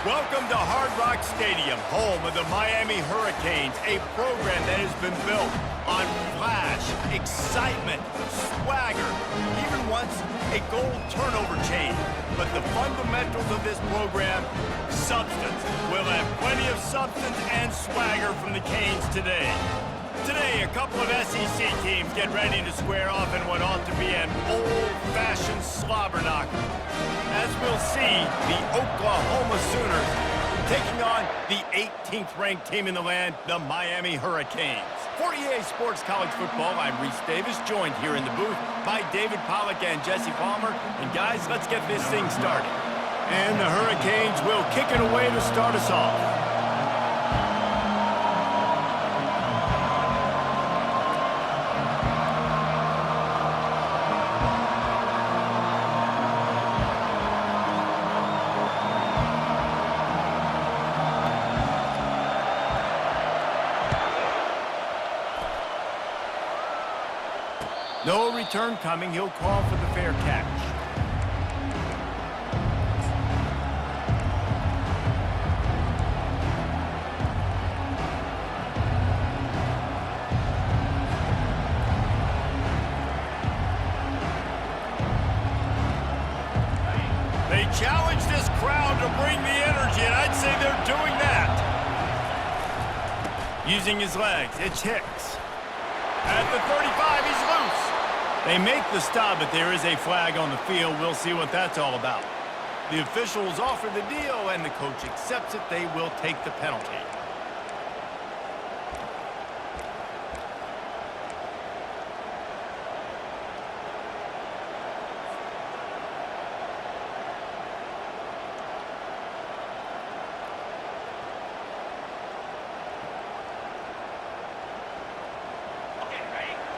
Welcome to Hard Rock Stadium, home of the Miami Hurricanes, a program that has been built on flash, excitement, swagger, even once a goal turnover chain. But the fundamentals of this program, substance. We'll have plenty of substance and swagger from the Canes today. Today, a couple of SEC teams get ready to square off in what ought to be an old-fashioned slobber knocker. As we'll see, the Oklahoma Sooners taking on the 18th ranked team in the land, the Miami Hurricanes. 48 Sports College Football, I'm Reese Davis, joined here in the booth by David Pollack and Jesse Palmer. And guys, let's get this thing started. And the Hurricanes will kick it away to start us off. No return coming. He'll call for the fair catch. They challenge this crowd to bring the energy, and I'd say they're doing that. Using his legs, it's Hicks. At the 35, he's loose. They make the stop, but there is a flag on the field. We'll see what that's all about. The officials offer the deal, and the coach accepts it. They will take the penalty.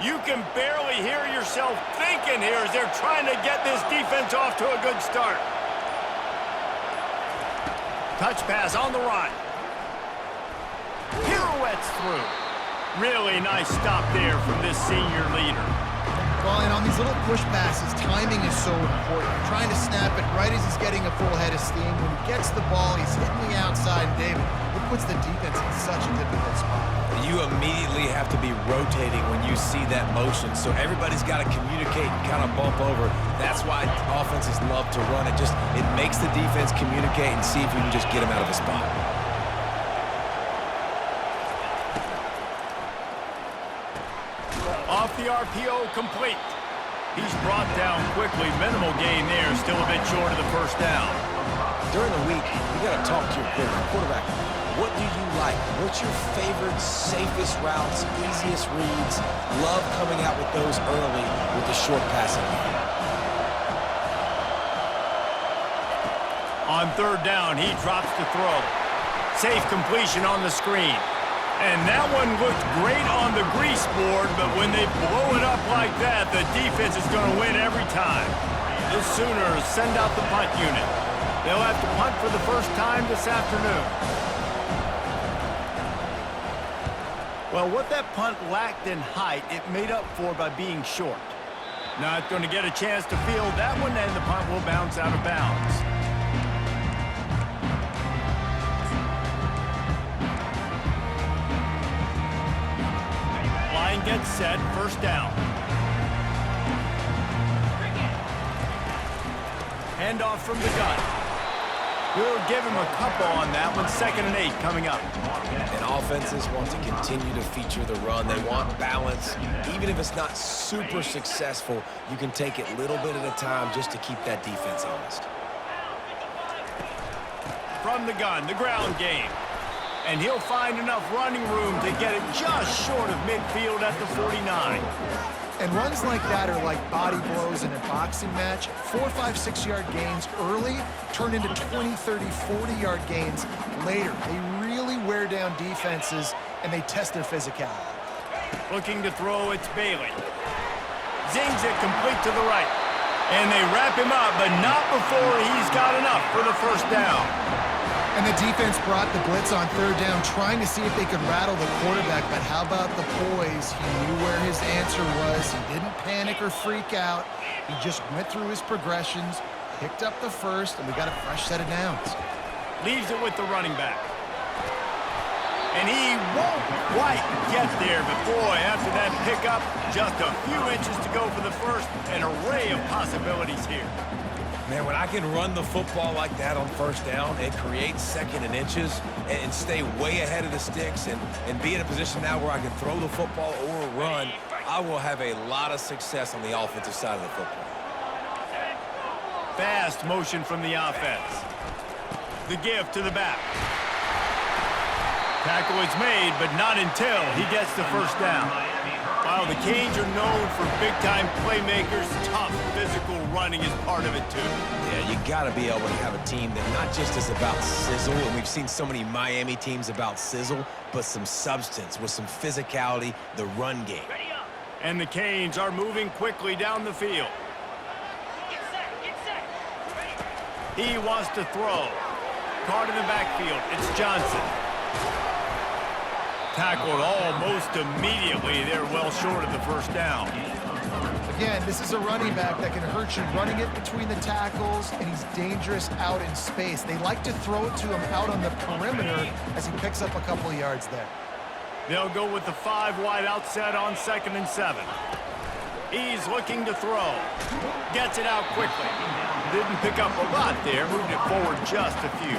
You can barely hear yourself thinking here as they're trying to get this defense off to a good start. Touch pass on the run. Pirouettes through. Really nice stop there from this senior leader. Well, and on these little push passes, timing is so important. You're trying to snap it right as he's getting a full head of steam. When he gets the ball, he's hitting the outside. And David, it puts the defense in such a difficult spot. You immediately have to be rotating when you see that motion, so everybody's got to communicate and kind of bump over. That's why offenses love to run it. It makes the defense communicate and see if you can just get them out of the spot. Off the RPO, complete. He's brought down quickly. Minimal gain there, still a bit short of the first down. During the week, you got to talk to your quarterback. What do you like? What's your favorite, safest routes, easiest reads? Love coming out with those early with the short passing game. On third down, he drops to throw. Safe completion on the screen. And that one looked great on the grease board, but when they blow it up like that, the defense is going to win every time. The Sooners send out the punt unit. They'll have to punt for the first time this afternoon. Well, what that punt lacked in height, it made up for by being short. Not going to get a chance to field that one, and the punt will bounce out of bounds. Line gets set, first down. Handoff from the gun. We'll give him a couple on that one. 2nd and 8 coming up. And offenses want to continue to feature the run. They want balance. Even if it's not super successful, you can take it little bit at a time just to keep that defense honest. From the gun, the ground game. And he'll find enough running room to get it just short of midfield at the 49. And runs like that are like body blows in a boxing match. 4, 5, 6-yard gains early turn into 20, 30, 40-yard gains later. They really wear down defenses, and they test their physicality. Looking to throw, it's Bailey. Zings it complete to the right. And they wrap him up, but not before he's got enough for the first down. And the defense brought the blitz on third down, trying to see if they could rattle the quarterback. But how about the poise? He knew where his answer was. He didn't panic or freak out. He just went through his progressions, picked up the first, and we got a fresh set of downs. Leaves it with the running back. And he won't quite get there, but boy, after that pickup, just a few inches to go for the first. An array of possibilities here. Man, when I can run the football like that on first down, it creates second and inches and stay way ahead of the sticks and be in a position now where I can throw the football or run, I will have a lot of success on the offensive side of the football. Fast motion from the offense. The give to the back. Tackle is made, but not until he gets the first down. While the Canes are known for big-time playmakers, tough physical running is part of it, too. Yeah, you got to be able to have a team that not just is about sizzle, and we've seen so many Miami teams about sizzle, but some substance with some physicality, the run game. And the Canes are moving quickly down the field. He wants to throw. Caught in the backfield. It's Johnson. Tackled almost immediately. They're well short of the first down. Again, this is a running back that can hurt you running it between the tackles, and he's dangerous out in space. They like to throw it to him out on the perimeter as he picks up a couple of yards there. They'll go with the 5-wide outset on 2nd and 7. He's looking to throw. Gets it out quickly. Didn't pick up a lot there. Moved it forward just a few.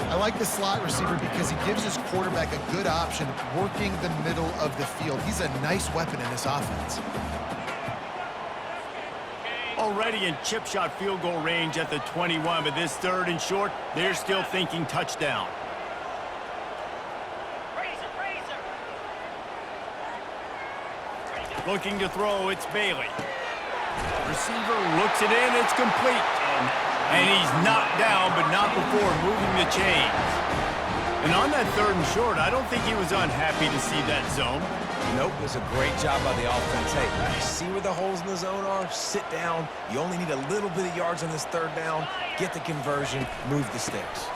I like the slot receiver because he gives his quarterback a good option working the middle of the field. He's a nice weapon in this offense. Already in chip shot field goal range at the 21, but this 3rd and short, they're still thinking touchdown. Looking to throw, it's Bailey. Receiver looks it in, it's complete. And he's knocked down, but not before moving the chains. And on that 3rd and short, I don't think he was unhappy to see that zone. Nope, it was a great job by the offense. Hey, you see where the holes in the zone are? Sit down. You only need a little bit of yards on this 3rd down. Get the conversion, move the sticks.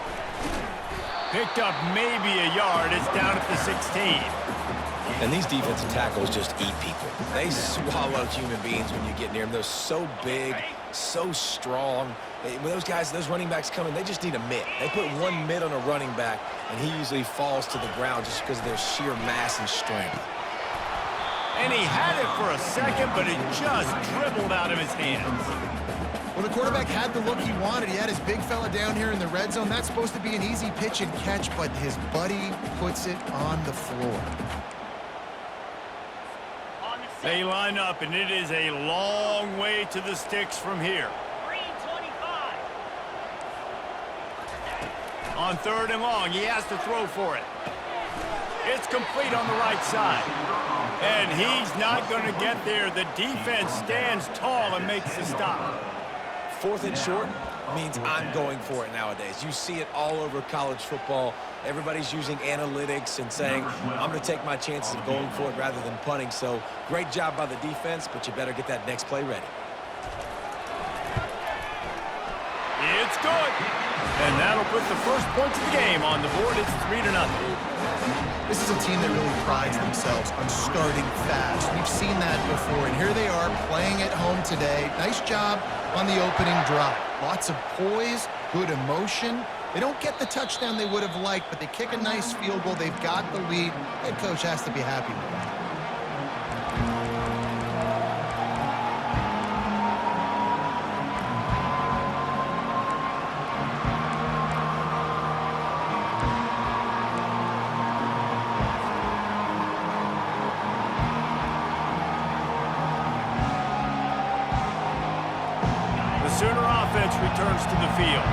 Picked up maybe a yard. It's down at the 16. And these defensive tackles just eat people. They swallow human beings when you get near them. They're so big, so strong. When those guys, those running backs come in, they just need a mitt. They put one mitt on a running back, and he usually falls to the ground just because of their sheer mass and strength. And he had it for a second, but it just dribbled out of his hands. Well, the quarterback had the look he wanted. He had his big fella down here in the red zone. That's supposed to be an easy pitch and catch, but his buddy puts it on the floor. They line up, and it is a long way to the sticks from here. On 3rd and long, he has to throw for it. It's complete on the right side. And he's not going to get there. The defense stands tall and makes the stop. 4th and short means I'm going for it nowadays. You see it all over college football. Everybody's using analytics and saying, I'm going to take my chances of going for it rather than punting. So great job by the defense, but you better get that next play ready. It's good. And that'll put the first points of the game on the board. It's 3-0. This is a team that really prides themselves on starting fast. We've seen that before, and here they are playing at home today. Nice job on the opening drive. Lots of poise, good emotion. They don't get the touchdown they would have liked, but they kick a nice field goal. They've got the lead. Head coach has to be happy with that. Sooner offense returns to the field.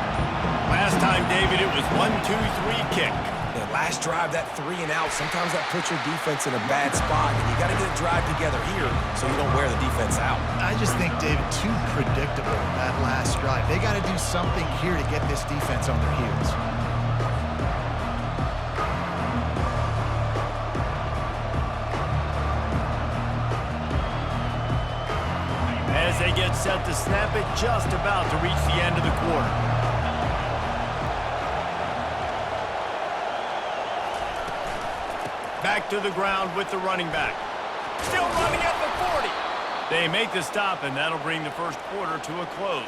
Last time, David, it was 1-2-3 kick. The last drive, that 3 and out, sometimes that puts your defense in a bad spot, and you got to get a drive together here so you don't wear the defense out. I just think, David, too predictable, that last drive. They got to do something here to get this defense on their heels. As they get set to snap it, just about to reach the end of the quarter. Back to the ground with the running back. Still running at the 40. They make the stop, and that'll bring the first quarter to a close.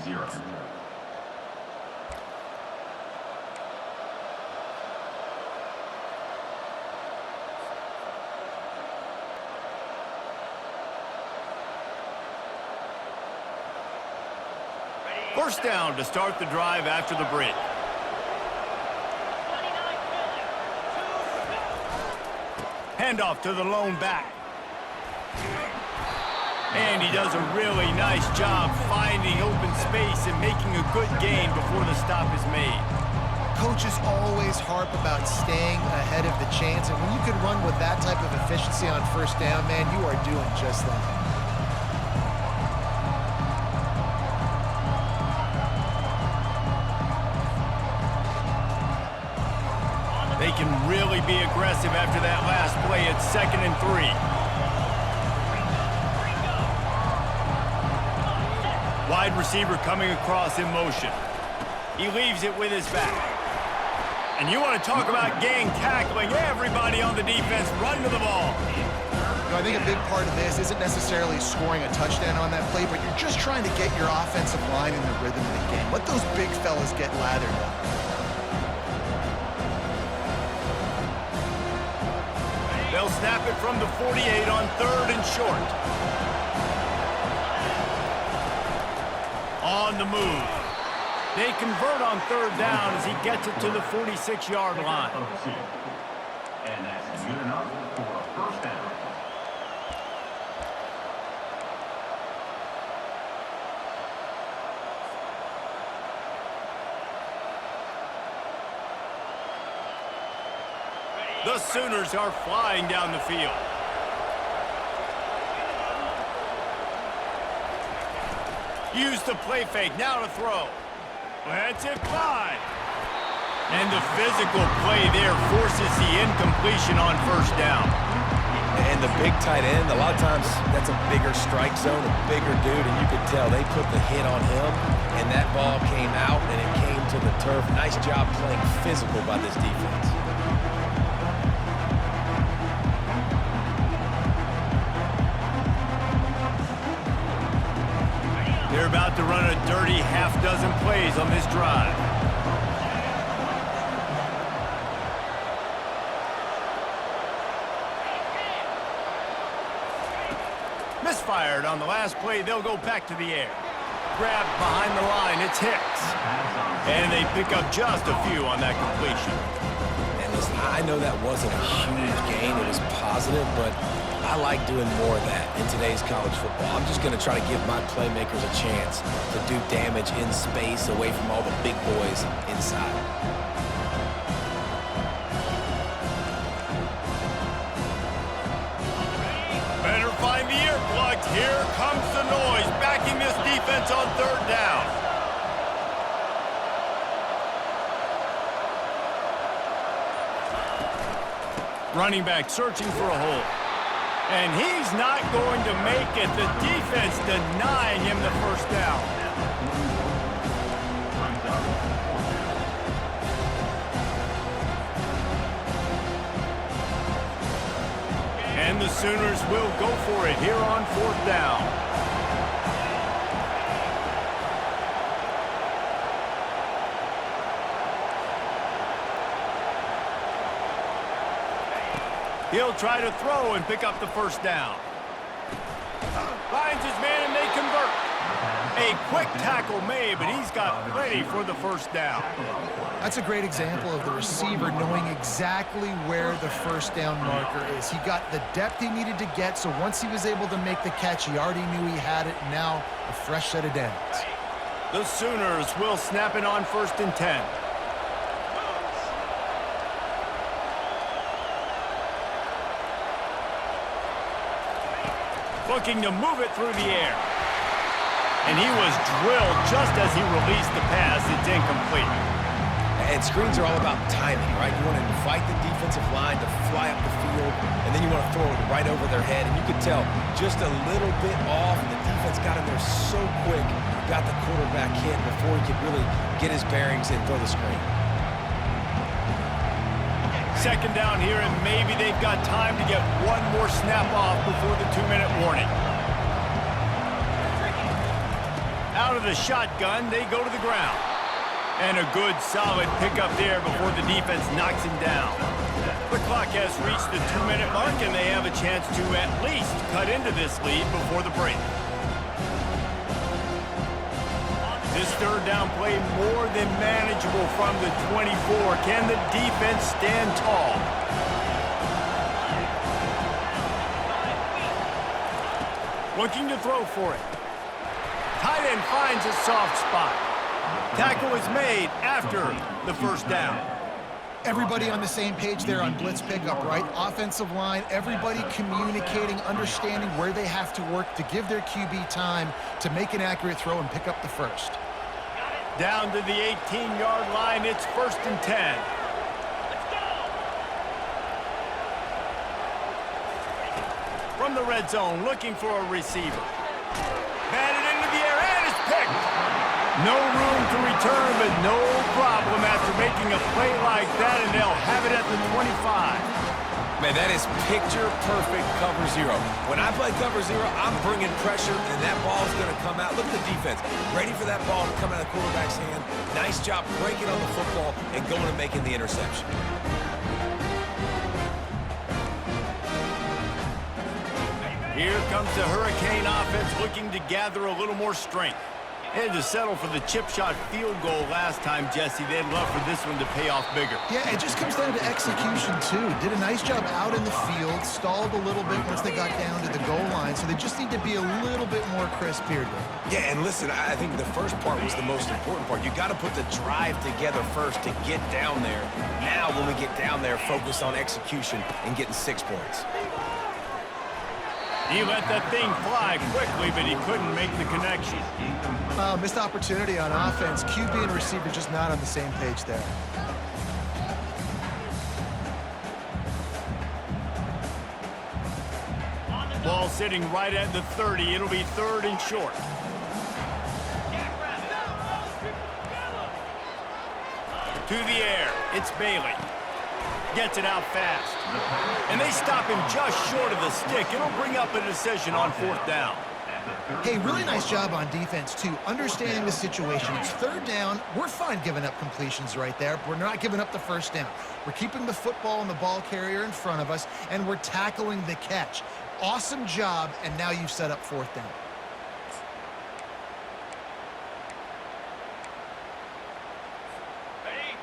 0. First down to start the drive after the break. Handoff to the lone back. And he does a really nice job finding open space and making a good gain before the stop is made. Coaches always harp about staying ahead of the chains, and when you can run with that type of efficiency on first down, man, you are doing just that. They can really be aggressive after that last play. It's 2nd and 3. Wide receiver coming across in motion. He leaves it with his back. And you want to talk about gang tackling. Everybody on the defense run to the ball. You know, I think a big part of this isn't necessarily scoring a touchdown on that play, but you're just trying to get your offensive line in the rhythm of the game. Let those big fellas get lathered up. They'll snap it from the 48 on 3rd and short. On the move. They convert on 3rd down as he gets it to the 46-yard line. And that's good enough for a first down. The Sooners are flying down the field. Use the play fake, now to throw. Let's it fly. And the physical play there forces the incompletion on first down. And the big tight end, a lot of times that's a bigger strike zone, a bigger dude, and you could tell they put the hit on him, and that ball came out, and it came to the turf. Nice job playing physical by this defense. They're about to run a dirty half-dozen plays on this drive. Misfired on the last play. They'll go back to the air. Grabbed behind the line. It's Hicks. And they pick up just a few on that completion. And listen, I know that wasn't a huge gain. It was positive, but I like doing more of that in today's college football. I'm just going to try to give my playmakers a chance to do damage in space away from all the big boys inside. Better find the earplugs. Here comes the noise, backing this defense on 3rd down. Running back searching for a hole. And he's not going to make it. The defense denying him the first down. And the Sooners will go for it here on 4th down. He'll try to throw and pick up the first down. Finds his man and they convert. A quick tackle made, but he's got plenty for the first down. That's a great example of the receiver knowing exactly where the first down marker is. He got the depth he needed to get, so once he was able to make the catch, he already knew he had it, and now a fresh set of downs. The Sooners will snap it on 1st and 10. Looking to move it through the air. And he was drilled just as he released the pass. It's incomplete. And screens are all about timing, right? You want to invite the defensive line to fly up the field, and then you want to throw it right over their head. And you could tell just a little bit off, and the defense got in there so quick, got the quarterback hit before he could really get his bearings and throw the screen. 2nd down here, and maybe they've got time to get one more snap off before the 2-minute warning. Out of the shotgun, they go to the ground. And a good, solid pickup there before the defense knocks him down. The clock has reached the 2-minute mark, and they have a chance to at least cut into this lead before the break. This third down play more than manageable from the 24. Can the defense stand tall? Looking to throw for it. Tight end finds a soft spot. Tackle is made after the first down. Everybody on the same page there on blitz pickup, right? Offensive line, everybody communicating, understanding where they have to work to give their QB time to make an accurate throw and pick up the first. Down to the 18-yard line, it's 1st and 10. From the red zone, looking for a receiver. Batted into the air, and it's picked. No room to return, but no problem after making a play like that, and they'll have it at the 25. Man, that is picture-perfect cover zero. When I play cover zero, I'm bringing pressure, and that ball's going to come out. Look at the defense. Ready for that ball to come out of the quarterback's hand. Nice job breaking on the football and going and making the interception. Here comes the Hurricane offense looking to gather a little more strength. They had to settle for the chip shot field goal last time, Jesse. They'd love for this one to pay off bigger. Yeah, it just comes down to execution, too. Did a nice job out in the field, stalled a little bit once they got down to the goal line, so they just need to be a little bit more crisp here. Yeah, and listen, I think the first part was the most important part. You got to put the drive together first to get down there. Now, when we get down there, focus on execution and getting 6 points. He let that thing fly quickly, but he couldn't make the connection. Missed opportunity on offense. QB and receiver just not on the same page there. Ball sitting right at the 30. It'll be 3rd and short. To the air. It's Bailey. Gets it out fast. And they stop him just short of the stick. It'll bring up a decision on 4th down. Hey, really nice job on defense, too. Understanding the situation. It's 3rd down. We're fine giving up completions right there. We're not giving up the first down. We're keeping the football and the ball carrier in front of us, and we're tackling the catch. Awesome job, and now you've set up 4th down.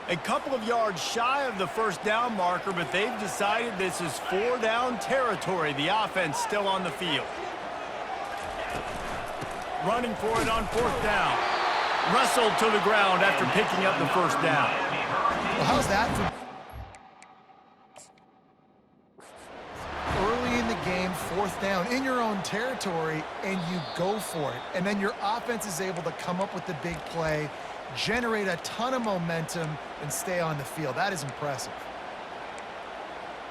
A couple of yards shy of the first down marker, but they've decided this is 4-down territory. The offense still on the field. Running for it on 4th down. Wrestled to the ground after picking up the first down. Well, how's that for early in the game, 4th down, in your own territory, and you go for it. And then your offense is able to come up with the big play, generate a ton of momentum, and stay on the field. That is impressive.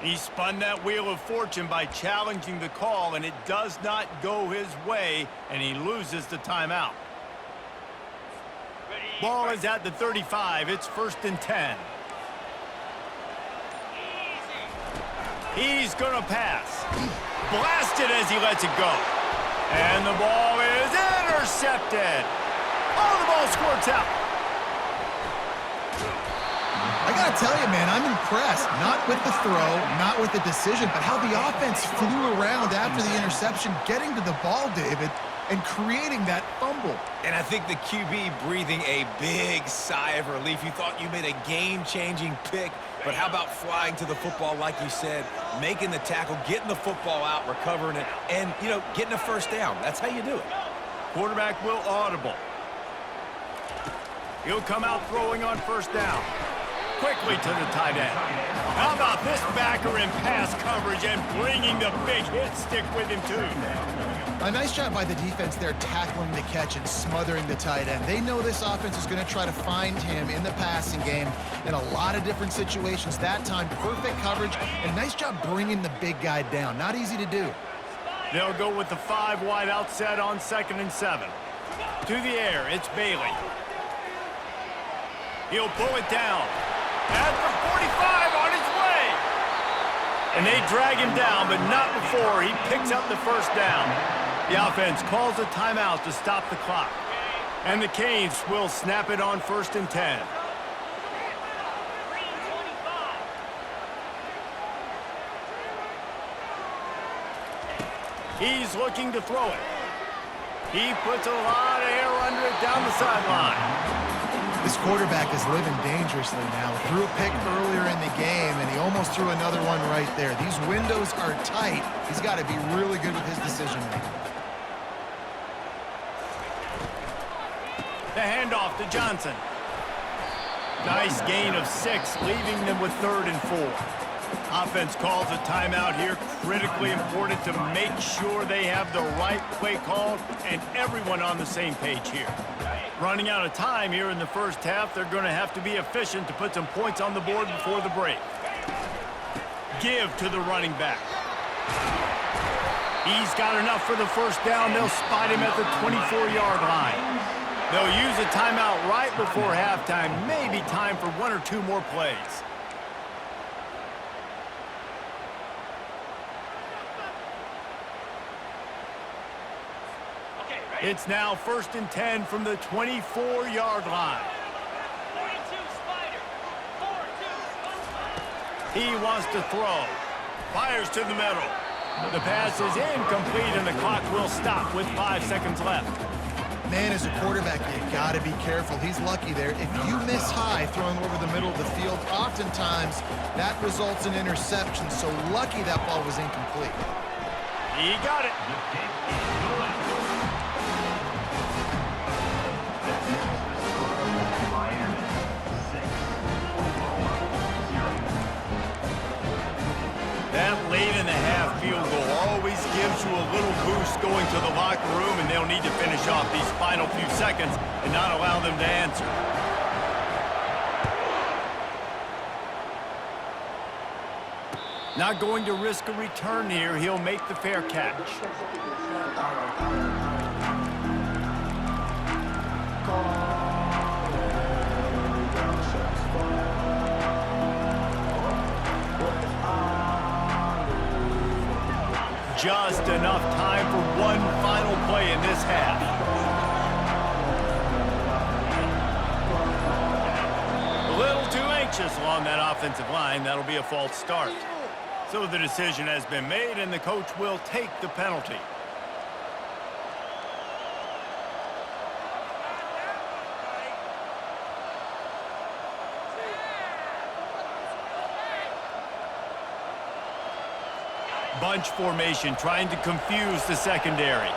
He spun that wheel of fortune by challenging the call, and it does not go his way, and he loses the timeout. Ball is at the 35. It's 1st and 10. He's going to pass. Blasted as he lets it go. And the ball is intercepted. Oh, the ball squirts out. I got to tell you, man, I'm impressed. Not with the throw, not with the decision, but how the offense flew around after the interception, getting to the ball, David, and creating that fumble. And I think the QB breathing a big sigh of relief. You thought you made a game-changing pick, but how about flying to the football, like you said, making the tackle, getting the football out, recovering it, and, you know, getting a first down. That's how you do it. Quarterback will audible. He'll come out throwing on 1st down. Quickly to the tight end. How about this backer in pass coverage and bringing the big hit stick with him, too. A nice job by the defense there, tackling the catch and smothering the tight end. They know this offense is going to try to find him in the passing game in a lot of different situations. That time, perfect coverage, and nice job bringing the big guy down. Not easy to do. They'll go with the 5 wide outset on 2nd and 7. To the air, it's Bailey. He'll pull it down. At the 45 on his way. And they drag him down, but not before he picks up the first down. The offense calls a timeout to stop the clock. And the Canes will snap it on 1st and 10. He's looking to throw it. He puts a lot of air under it down the sideline. This quarterback is living dangerously now. Threw a pick earlier in the game, and he almost threw another one right there. These windows are tight. He's got to be really good with his decision-making. The handoff to Johnson. Nice gain of 6, leaving them with 3rd and 4. Offense calls a timeout here. Critically important to make sure they have the right play called and everyone on the same page here. Running out of time here in the first half, they're going to have to be efficient to put some points on the board before the break. Give to the running back. He's got enough for the first down. They'll spot him at the 24-yard line. They'll use a timeout right before halftime. Maybe time for 1 or 2 more plays. It's now 1st and 10 from the 24-yard line. He wants to throw. Fires to the middle. The pass is incomplete, and the clock will stop with 5 seconds left. Man, as a quarterback, you got to be careful. He's lucky there. If you miss high throwing over the middle of the field, oftentimes that results in interception. So lucky that ball was incomplete. He got it. That late in the half field goal always gives you a little boost going to the locker room, and they'll need to finish off these final few seconds and not allow them to answer. Not going to risk a return here. He'll make the fair catch. Just enough time for one final play in this half. A little too anxious along that offensive line. That'll be a false start. So the decision has been made, and the coach will take the penalty. Bunch formation, trying to confuse the secondary.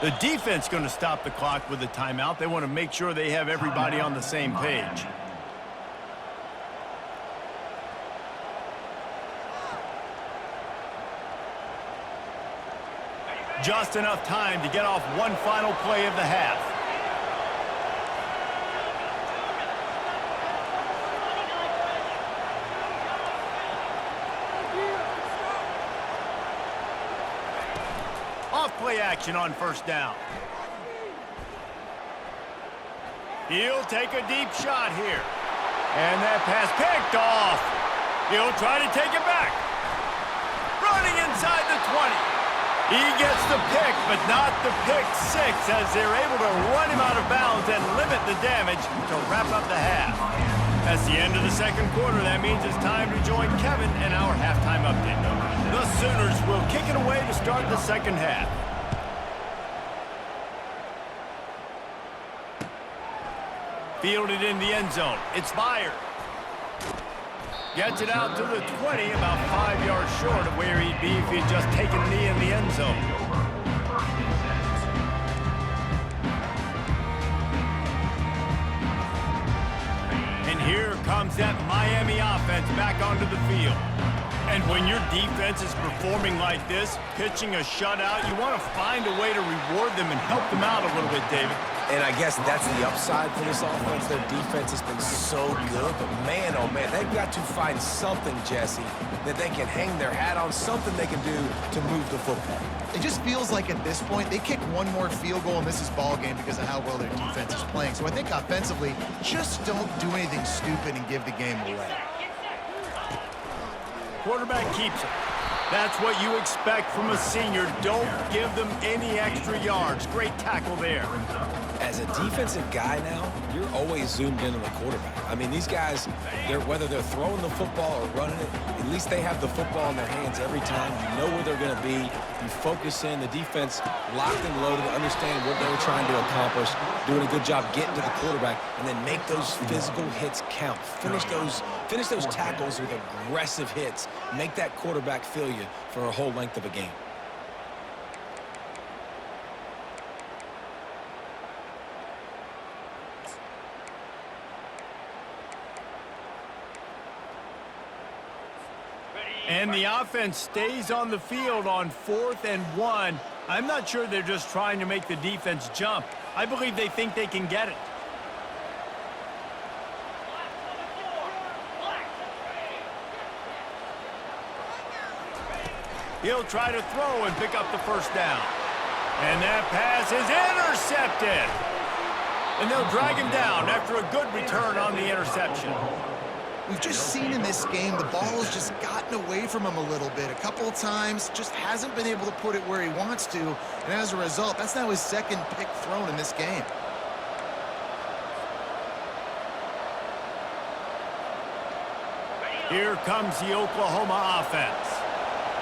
The defense going to stop the clock with a timeout. They want to make sure they have everybody on the same page. Just enough time to get off one final play of the half. Off play action on first down. He'll take a deep shot here. And that pass picked off. He'll try to take it back. Running inside the 20. He gets the pick, but not the pick six, as they're able to run him out of bounds and limit the damage to wrap up the half. That's the end of the second quarter. That means it's time to join Kevin in our halftime update. The Sooners will kick it away to start the second half. Fielded in the end zone. It's fired. Gets it out to the 20, about 5 yards short of where he'd be if he'd just taken a knee in the end zone. And here comes that Miami offense back onto the field. And when your defense is performing like this, pitching a shutout, you want to find a way to reward them and help them out a little bit, David. And I guess that's the upside for this offense. Their defense has been so good, but man, oh man, they've got to find something, Jesse, that they can hang their hat on, something they can do to move the football. It just feels like at this point, they kick one more field goal and this is ball game because of how well their defense is playing. So I think offensively, just don't do anything stupid and give the game away. Quarterback keeps it. That's what you expect from a senior. Don't give them any extra yards. Great tackle there. As a defensive guy now, you're always zoomed in on the quarterback. I mean, these guys, whether they're throwing the football or running it, at least they have the football in their hands every time. You know where they're going to be. You focus in. The defense locked and loaded, understand what they were trying to accomplish, doing a good job getting to the quarterback, and then make those physical hits count. Finish those tackles with aggressive hits. Make that quarterback feel you for a whole length of a game. And the offense stays on the field on 4th and 1. I'm not sure they're just trying to make the defense jump. I believe they think they can get it. He'll try to throw and pick up the first down. And that pass is intercepted. And they'll drag him down after a good return on the interception. We've just seen in this game the ball has just gotten away from him a little bit. A couple of times, just hasn't been able to put it where he wants to. And as a result, that's now his second pick thrown in this game. Here comes the Oklahoma offense.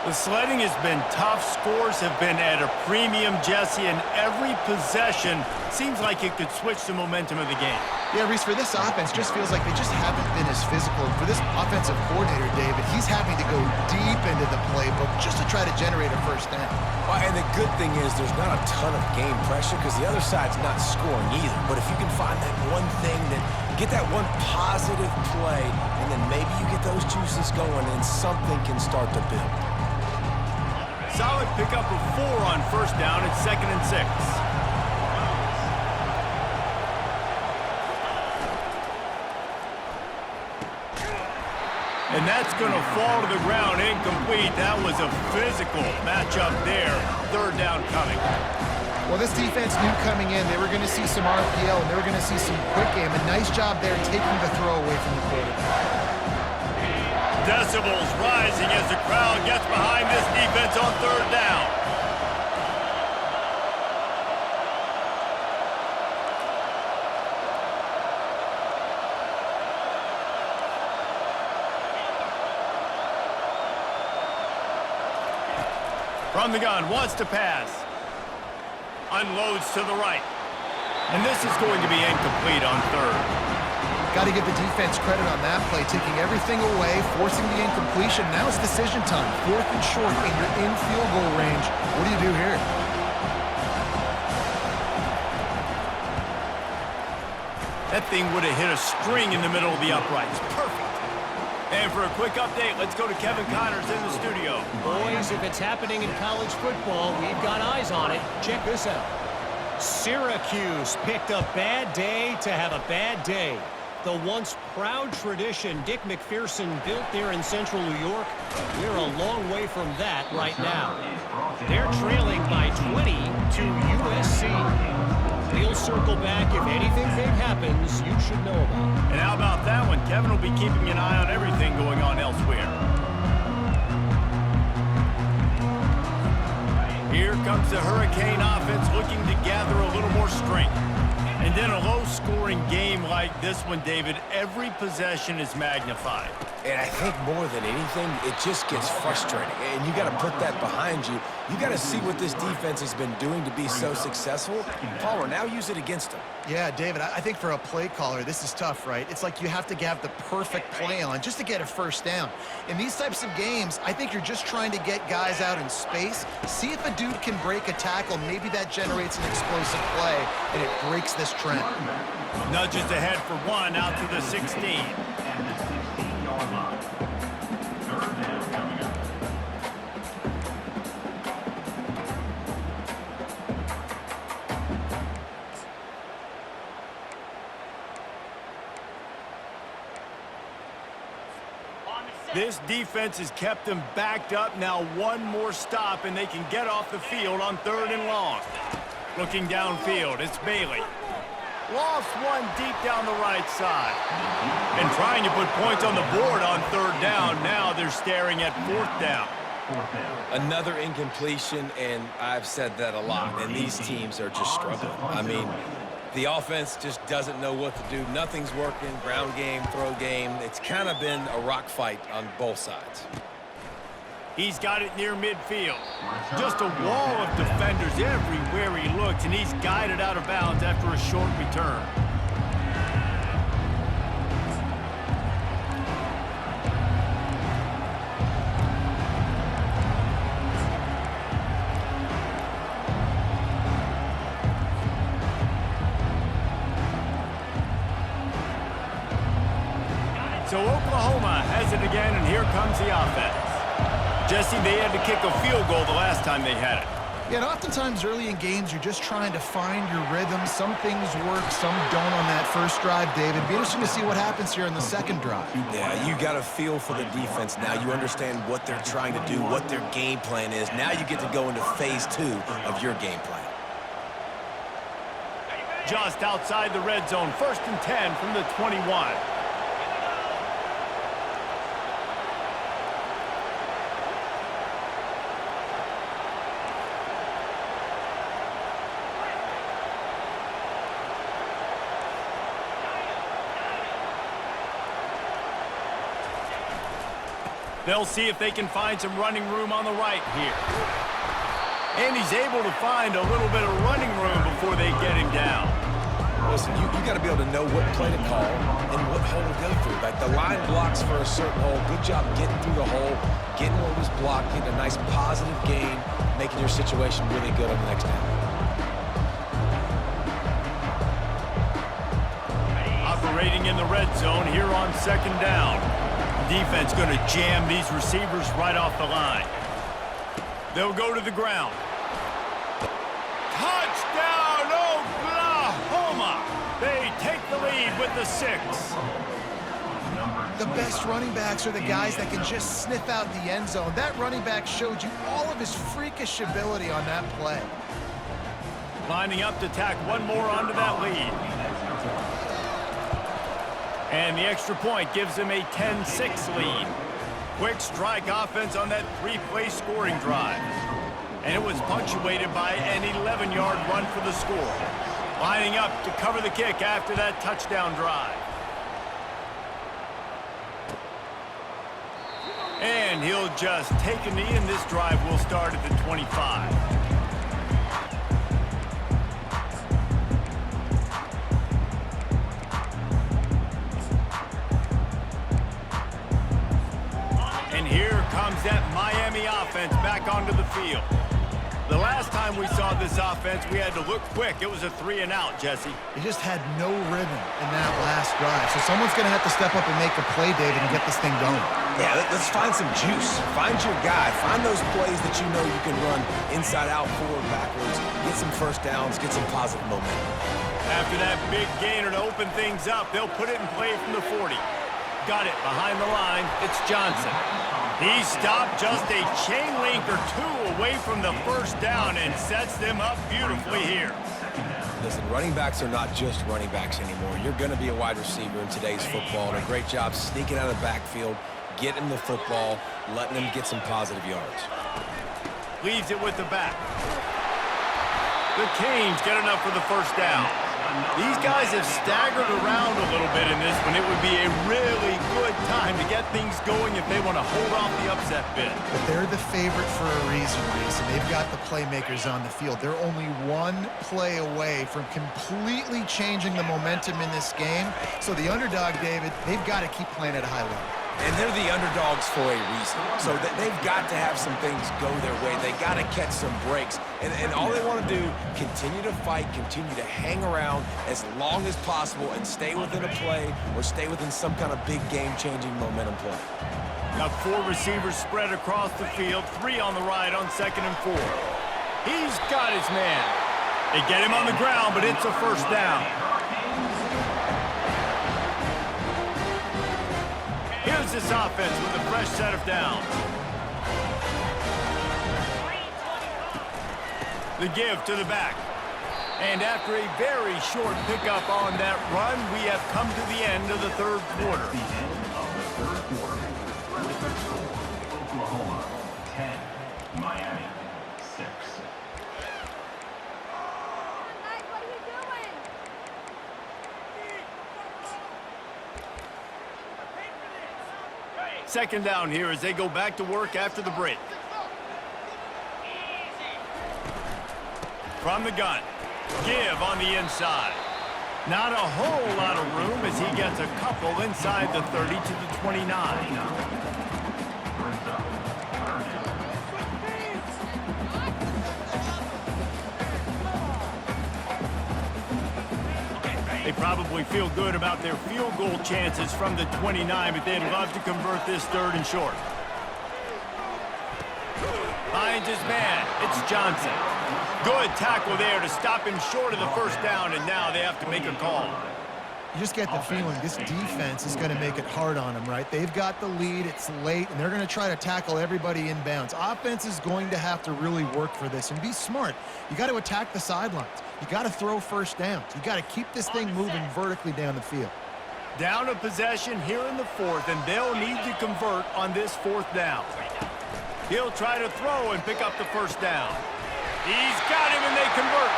The sledding has been tough. Scores have been at a premium, Jesse, and every possession seems like it could switch the momentum of the game. Yeah, Reese, for this offense, just feels like they just haven't been as physical. For this offensive coordinator, David, he's having to go deep into the playbook just to try to generate a first down. Well, and the good thing is there's not a ton of game pressure because the other side's not scoring either. But if you can find that one thing, get that one positive play, and then maybe you get those juices going and something can start to build. Solid pickup of 4 on first down. It's 2nd and 6. And that's going to fall to the ground incomplete. That was a physical matchup there. 3rd down coming. Well, this defense knew coming in they were going to see some RPO and they were going to see some quick game. A nice job there taking the throw away from the quarterback. Decibels rising as the crowd gets behind this defense on 3rd down. From the gun, wants to pass. Unloads to the right. And this is going to be incomplete on 3rd. Got to give the defense credit on that play, taking everything away, forcing the incompletion. Now it's decision time. 4th and short, and you're in field goal range. What do you do here? That thing would have hit a string in the middle of the uprights. Perfect. And for a quick update, let's go to Kevin Connors in the studio. Boys, if it's happening in college football, we've got eyes on it. Check this out. Syracuse picked a bad day to have a bad day. The once proud tradition Dick McPherson built there in central New York, we're a long way from that right now. They're trailing by 20 to USC. We'll circle back if anything big happens you should know about. And how about that one? Kevin will be keeping an eye on everything going on elsewhere. Here comes the Hurricane offense looking to gather a little more strength. And in a low-scoring game like this one, David, every possession is magnified. And I think more than anything, it just gets frustrating. And you got to put that behind you. You got to see what this defense has been doing to be so successful. Palmer, now use it against them. Yeah, David, I think for a play caller, this is tough, right? It's like you have to have the perfect play on just to get a first down. In these types of games, I think you're just trying to get guys out in space, see if a dude can break a tackle. Maybe that generates an explosive play, and it breaks this trend. Nudges ahead for 1 out to the 16. This defense has kept them backed up. Now one more stop, and they can get off the field on 3rd and long. Looking downfield, it's Bailey. Lost one deep down the right side. And trying to put points on the board on 3rd down. Now they're staring at 4th down. Another incompletion, and I've said that a lot, and these teams are just struggling. I mean, the offense just doesn't know what to do. Nothing's working. Ground game, throw game. It's kind of been a rock fight on both sides. He's got it near midfield. Just a wall of defenders everywhere he looks, and he's guided out of bounds after a short return. So Oklahoma has it again, and here comes the offense. Jesse, they had to kick a field goal the last time they had it. Yeah, and oftentimes early in games, you're just trying to find your rhythm. Some things work, some don't on that first drive, David. It'd be interesting to see what happens here in the second drive. Yeah, you got a feel for the defense now. You understand what they're trying to do, what their game plan is. Now you get to go into phase 2 of your game plan. Just outside the red zone, 1st and 10 from the 21. They'll see if they can find some running room on the right here. And he's able to find a little bit of running room before they get him down. Listen, you got to be able to know what play to call and what hole to go through. Like the line blocks for a certain hole. Good job getting through the hole, getting what was blocked, getting a nice positive gain, making your situation really good on the next down. Operating in the red zone here on 2nd down. Defense going to jam these receivers right off the line. They'll go to the ground. Touchdown, Oklahoma! They take the lead with the 6. The best running backs are the guys that can just sniff out the end zone. That running back showed you all of his freakish ability on that play. Lining up to tack one more onto that lead. And the extra point gives them a 10-6 lead. Quick strike offense on that 3-play scoring drive. And it was punctuated by an 11-yard run for the score. Lining up to cover the kick after that touchdown drive. And he'll just take a knee, and this drive will start at the 25. That Miami offense back onto the field. The last time we saw this offense, we had to look quick. It was a 3-and-out, Jesse. He just had no rhythm in that last drive. So someone's going to have to step up and make a play, David, and get this thing going. Yeah, let's find some juice. Find your guy. Find those plays that you know you can run inside out, forward, backwards. Get some first downs. Get some positive momentum. After that big gainer to open things up, they'll put it in play from the 40. Got it behind the line. It's Johnson. He stopped just a chain link or 2 away from the first down and sets them up beautifully here. Listen, running backs are not just running backs anymore. You're going to be a wide receiver in today's football, and a great job sneaking out of the backfield, getting the football, letting them get some positive yards. Leaves it with the back. The Canes get enough for the first down. These guys have staggered around a little bit in this one. It would be a really good time to get things going if they want to hold off the upset bid. But they're the favorite for a reason, Reese, and they've got the playmakers on the field. They're only one play away from completely changing the momentum in this game. So the underdog, David, they've got to keep playing at a high level. And they're the underdogs for a reason. So they've got to have some things go their way. They got to catch some breaks. And all they want to do, continue to fight, continue to hang around as long as possible and stay within a play or stay within some kind of big game-changing momentum play. Got 4 receivers spread across the field, 3 on the right on 2nd and 4. He's got his man. They get him on the ground, but it's a first down. Here's Here's this offense with a fresh set of downs. The give to the back. And after a very short pickup on that run, we have come to the end of the third quarter. The end of the third quarter. Oklahoma 10, Miami 6. What are you doing? Second down here as they go back to work after the break. From the gun. Give on the inside. Not a whole lot of room as he gets a couple inside the 30 to the 29. They probably feel good about their field goal chances from the 29, but they'd love to convert this third and short. Finds his man. It's Johnson. Good tackle there to stop him short of the first down, and now they have to make a call. You just get the feeling this defense is going to make it hard on them, right? They've got the lead, it's late, and they're going to try to tackle everybody inbounds. Offense is going to have to really work for this and be smart. You got to attack the sidelines. You got to throw first downs. You got to keep this thing moving vertically down the field. Down a possession here in the fourth, and they'll need to convert on this fourth down. He'll try to throw and pick up the first down. He's got him, and they convert.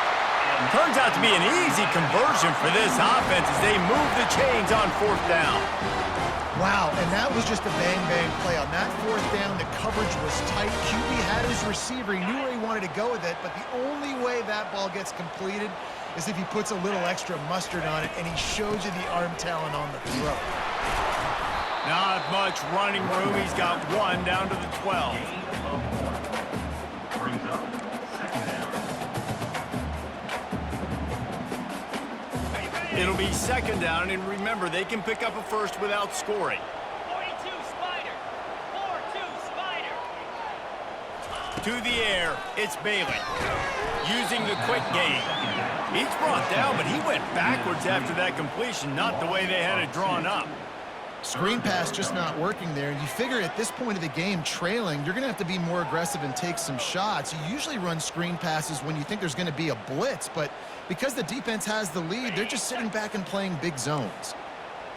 Turns out to be an easy conversion for this offense as they move the chains on fourth down. Wow, and that was just a bang-bang play. On that fourth down, the coverage was tight. QB had his receiver. He knew where he wanted to go with it, but the only way that ball gets completed is if he puts a little extra mustard on it, and he shows you the arm talent on the throw. Not much running room. He's got one down to the 12. Brings up second down. It'll be second down, and remember, they can pick up a first without scoring. 42 Spider. 4-2 Spider. To the air, it's Bailey. Using the quick game. He's brought down, but he went backwards after that completion, not the way they had it drawn up. Screen pass just not working there. You figure at this point of the game, trailing, you're going to have to be more aggressive and take some shots. You usually run screen passes when you think there's going to be a blitz, but because the defense has the lead, they're just sitting back and playing big zones.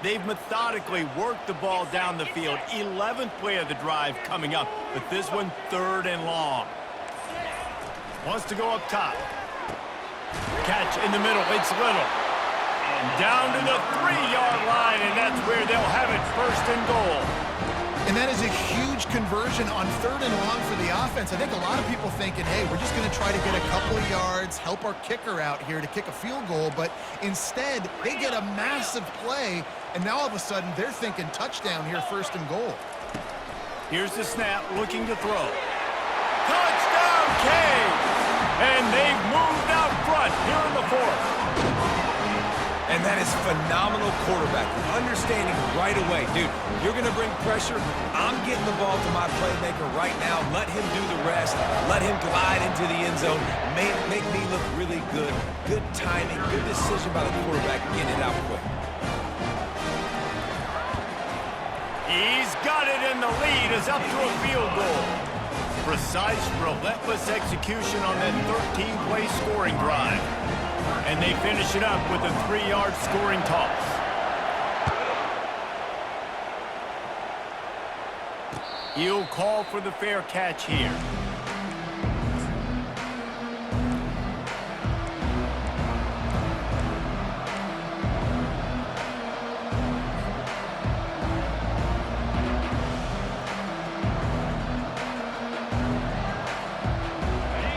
They've methodically worked the ball down the field. 11th play of the drive coming up, but this one third and long. Wants to go up top. Catch in the middle. It's Little. Down to the 3-yard line, and that's where they'll have it first and goal. And that is a huge conversion on third and long for the offense. I think a lot of people thinking, hey, we're just going to try to get a couple of yards, help our kicker out here to kick a field goal. But instead, they get a massive play, and now all of a sudden they're thinking touchdown here, first and goal. Here's the snap, looking to throw. Touchdown, Canes! And they've moved out front here in the fourth. And that is phenomenal quarterback. Understanding right away, dude, you're going to bring pressure. I'm getting the ball to my playmaker right now. Let him do the rest. Let him glide into the end zone. Make me look really good. Good timing, good decision by the quarterback. Get it out quick. He's got it, and the lead is up to a field goal. Precise, relentless execution on that 13-play scoring drive. And they finish it up with a 3-yard scoring toss. He'll call for the fair catch here.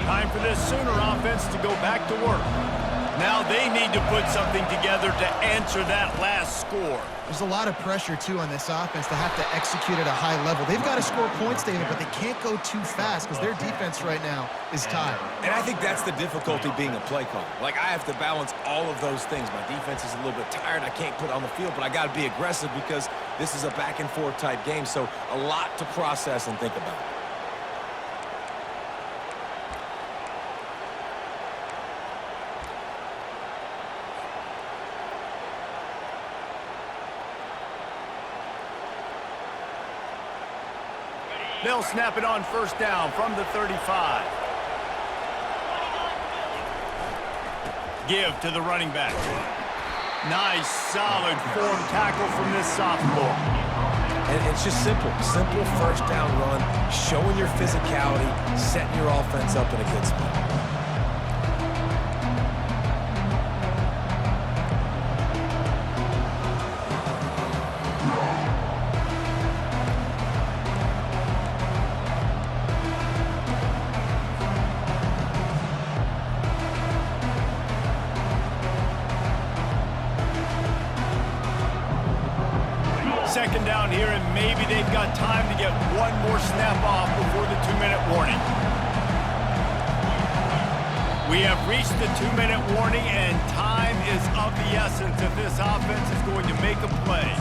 Time for this Sooner offense to go back to work. Now they need to put something together to answer that last score. There's a lot of pressure, too, on this offense to have to execute at a high level. They've got to score points, David, but they can't go too fast because their defense right now is tired. And I think that's the difficulty being a play caller. Like, I have to balance all of those things. My defense is a little bit tired. I can't put it on the field, but I got to be aggressive because this is a back-and-forth type game, so a lot to process and think about. They'll snap it on first down from the 35. Give to the running back. Nice, solid form tackle from this sophomore. And it's just simple first down run, showing your physicality, setting your offense up in a good spot. Second down here, and maybe they've got time to get one more snap off before the 2-minute warning. We have reached the 2-minute warning, and time is of the essence if this offense is going to make a play.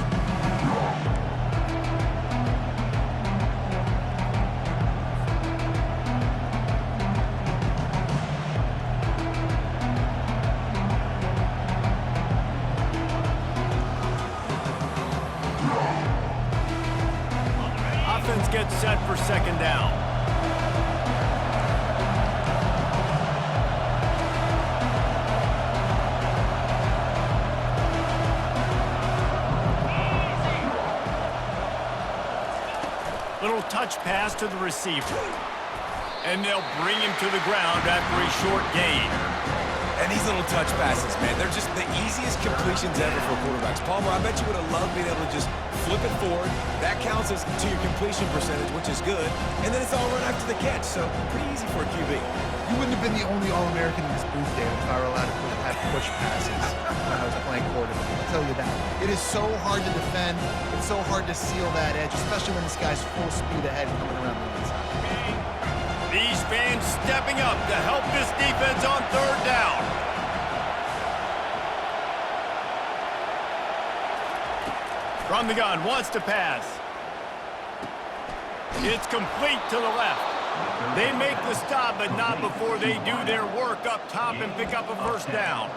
Offense gets set for second down. Little touch pass to the receiver. And they'll bring him to the ground after a short gain. And these little touch passes, man, they're just the easiest completions ever for quarterbacks. Palmer, I bet you would have loved being able to just flip it forward. That counts as to your completion percentage, which is good. And then it's all run after the catch, so pretty easy for a QB. You wouldn't have been the only All-American in this booth, David, if I were allowed to have push passes when I was playing quarterback. I'll tell you that. It is so hard to defend. It's so hard to seal that edge, especially when this guy's full speed ahead coming around the inside. These fans stepping up to help this defense on third down. From the gun, wants to pass. It's complete to the left. They make the stop, but not before they do their work up top and pick up a first down.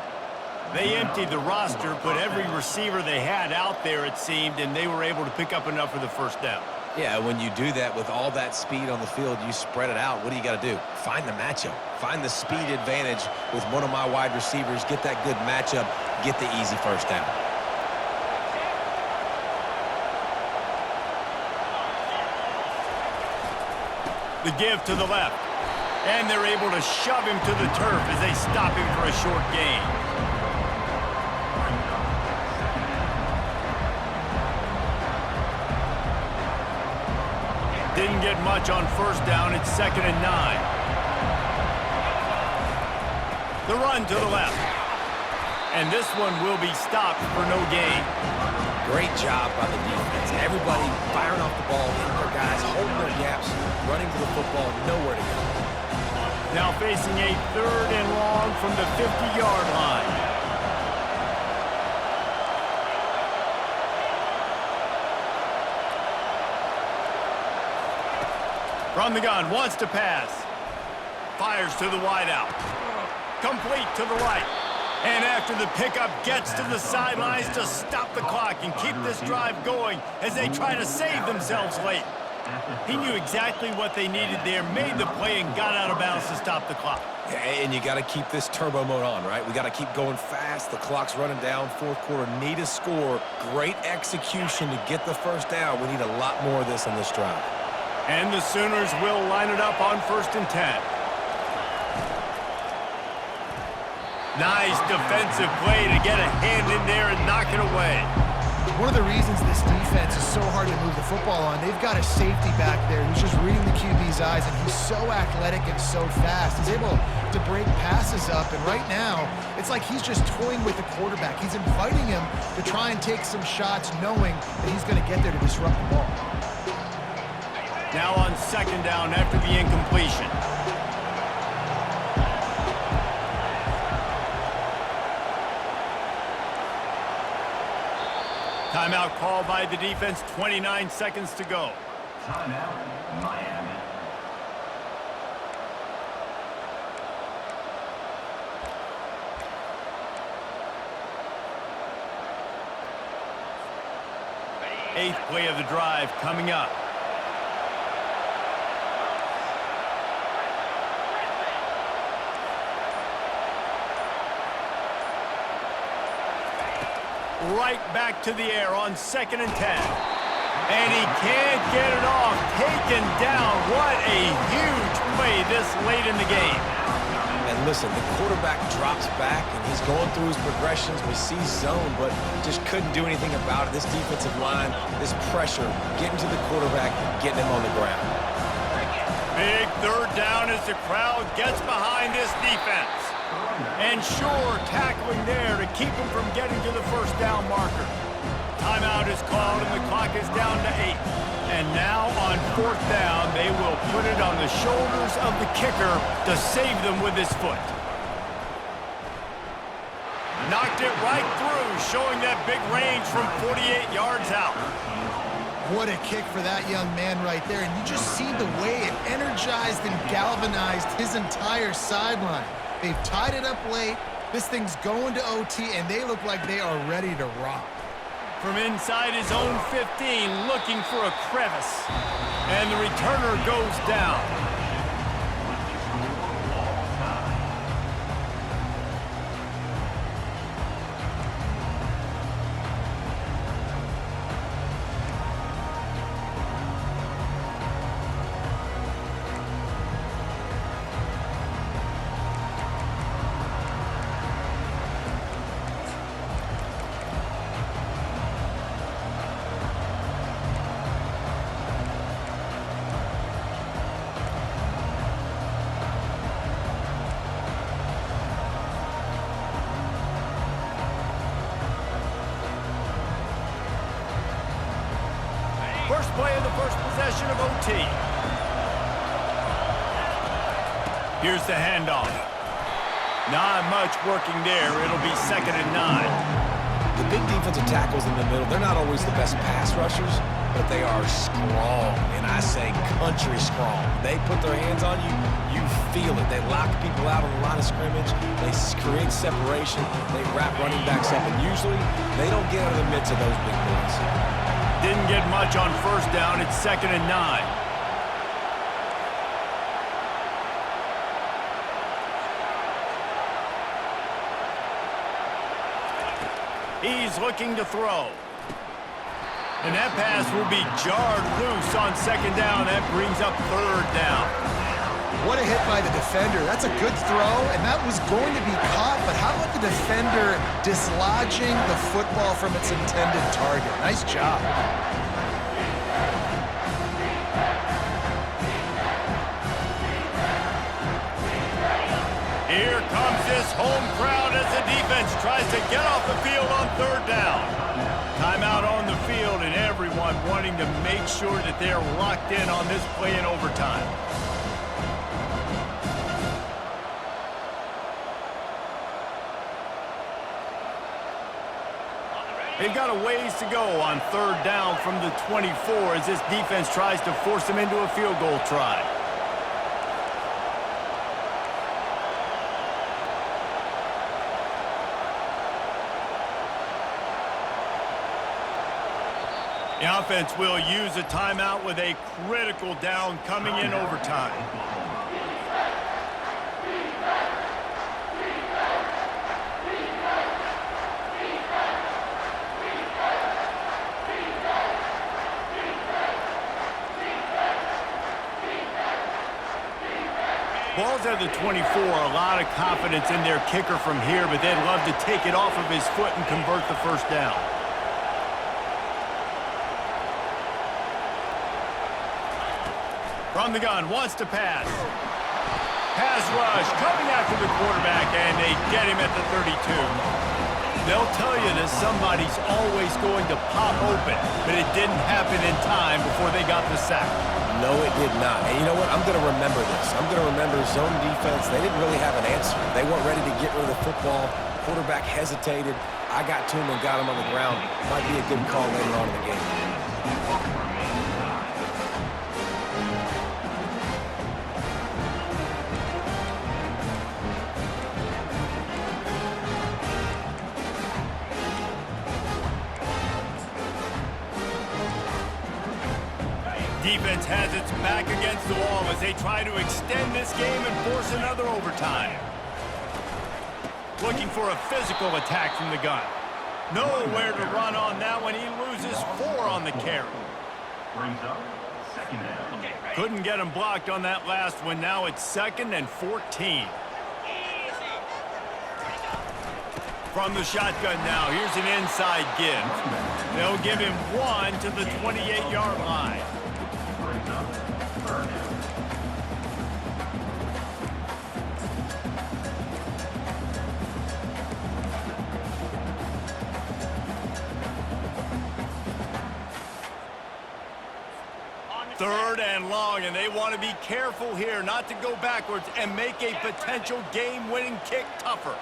They emptied the roster, put every receiver they had out there, it seemed, and they were able to pick up enough for the first down. Yeah, when you do that with all that speed on the field, you spread it out. What do you got to do? Find the matchup. Find the speed advantage with one of my wide receivers. Get that good matchup. Get the easy first down. The give to the left. And they're able to shove him to the turf as they stop him for a short gain. Didn't get much on first down. It's 2nd and 9. The run to the left. And this one will be stopped for no gain. Great job by the defense. Everybody firing off the ball, hitting their guys, holding their gaps, running to the football, nowhere to go. Now facing a 3rd and long from the 50-yard line. From the gun, wants to pass. Fires to the wideout. Complete to the right. And after the pickup, gets to the sidelines to stop the clock and keep this drive going as they try to save themselves late. He knew exactly what they needed there, made the play, and got out of bounds to stop the clock. Yeah, and you got to keep this turbo mode on, right? We got to keep going fast. The clock's running down. 4th quarter, need a score. Great execution to get the first down. We need a lot more of this on this drive. And the Sooners will line it up on 1st and 10. Nice defensive play to get a hand in there and knock it away. One of the reasons this defense is so hard to move the football on, they've got a safety back there who's just reading the QB's eyes, and he's so athletic and so fast. He's able to break passes up, and right now, it's like he's just toying with the quarterback. He's inviting him to try and take some shots, knowing that he's going to get there to disrupt the ball. Now on 2nd down after the incompletion. Timeout called by the defense, 29 seconds to go. Timeout, Miami. Eighth play of the drive coming up. right back to the air on 2nd and 10. And he can't get it off. Taken down. What a huge play this late in the game. And listen, the quarterback drops back, and he's going through his progressions. We see zone, but just couldn't do anything about it. This defensive line, this pressure, getting to the quarterback, getting him on the ground. Big 3rd down as the crowd gets behind this defense. And sure, tackling there to keep him from getting to the 1st down marker. Timeout is called, and the clock is down to 8. And now on 4th down, they will put it on the shoulders of the kicker to save them with his foot. Knocked it right through, showing that big range from 48 yards out. What a kick for that young man right there. And you just see the way it energized and galvanized his entire sideline. They've tied it up late. This thing's going to OT, and they look like they are ready to rock. From inside his own 15, looking for a crevice. And the returner goes down. First play of the first possession of OT. Here's the handoff. Not much working there. It'll be 2nd and 9. The big defensive tackles in the middle, they're not always the best pass rushers, but they are strong, and I say country strong. They put their hands on you, you feel it. They lock people out on the line of scrimmage. They create separation. They wrap running backs up, and usually they don't get out of the midst of those big boys. Didn't get much on 1st down. It's 2nd and 9. He's looking to throw. And that pass will be jarred loose on 2nd down. That brings up 3rd down. What a hit by the defender. That's a good throw, and that was going to be caught, but how about the defender dislodging the football from its intended target? Nice job. Here comes this home crowd as the defense tries to get off the field on 3rd down. Timeout on the field, and everyone wanting to make sure that they're locked in on this play in overtime. They've got a ways to go on 3rd down from the 24 as this defense tries to force them into a field goal try. The offense will use a timeout with a critical down coming in overtime. Ball's at the 24, a lot of confidence in their kicker from here, but they'd love to take it off of his foot and convert the 1st down. From the gun, wants to pass. Pass rush, coming after the quarterback, and they get him at the 32. They'll tell you that somebody's always going to pop open, but it didn't happen in time before they got the sack. No, it did not. And you know what? I'm going to remember this. I'm going to remember zone defense. They didn't really have an answer. They weren't ready to get rid of the football. Quarterback hesitated. I got to him and got him on the ground. Might be a good call later on in the game. Defense has its back against the wall as they try to extend this game and force another overtime. Looking for a physical attack from the gun. Nowhere to run on that one. He loses 4 on the carry. Brings up second down. Okay, ready? Couldn't get him blocked on that last one. Now it's 2nd and 14. Easy. From the shotgun now, here's an inside give. They'll give him 1 to the 28-yard line. Brings up third down. Third and long, and they want to be careful here not to go backwards and make a potential game-winning kick tougher.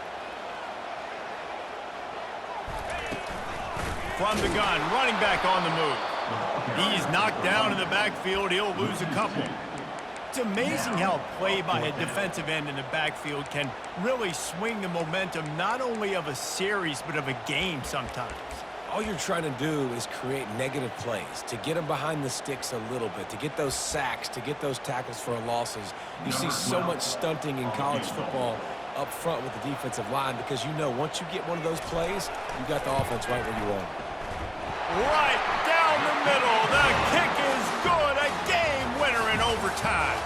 From the gun, running back on the move. He's knocked down in the backfield. He'll lose a couple. It's amazing how a play by a defensive end in the backfield can really swing the momentum not only of a series but of a game sometimes. All you're trying to do is create negative plays, to get them behind the sticks a little bit, to get those sacks, to get those tackles for losses. You see so much stunting in college football up front with the defensive line because you know once you get one of those plays, you got the offense right where you want it. Right down the middle. The kick is good. A game winner in overtime.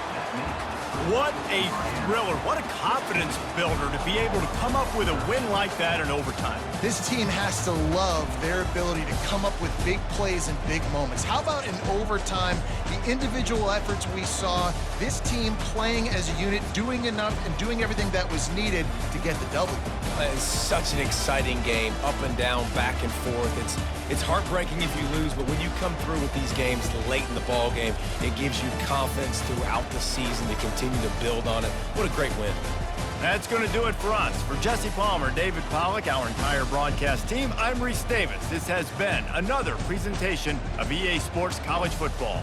What a thriller. What a confidence builder to be able to come up with a win like that in overtime. This team has to love their ability to come up with big plays and big moments. How about in overtime, the individual efforts we saw, this team playing as a unit, doing enough and doing everything that was needed to get the W. It's such an exciting game, up and down, back and forth. It's heartbreaking if you lose, but when you come through with these games late in the ball game, it gives you confidence throughout the season to continue to build on it. What a great win. That's going to do it for us. For Jesse Palmer, David Pollack, our entire broadcast team, I'm Reese Davis. This has been another presentation of EA Sports College Football.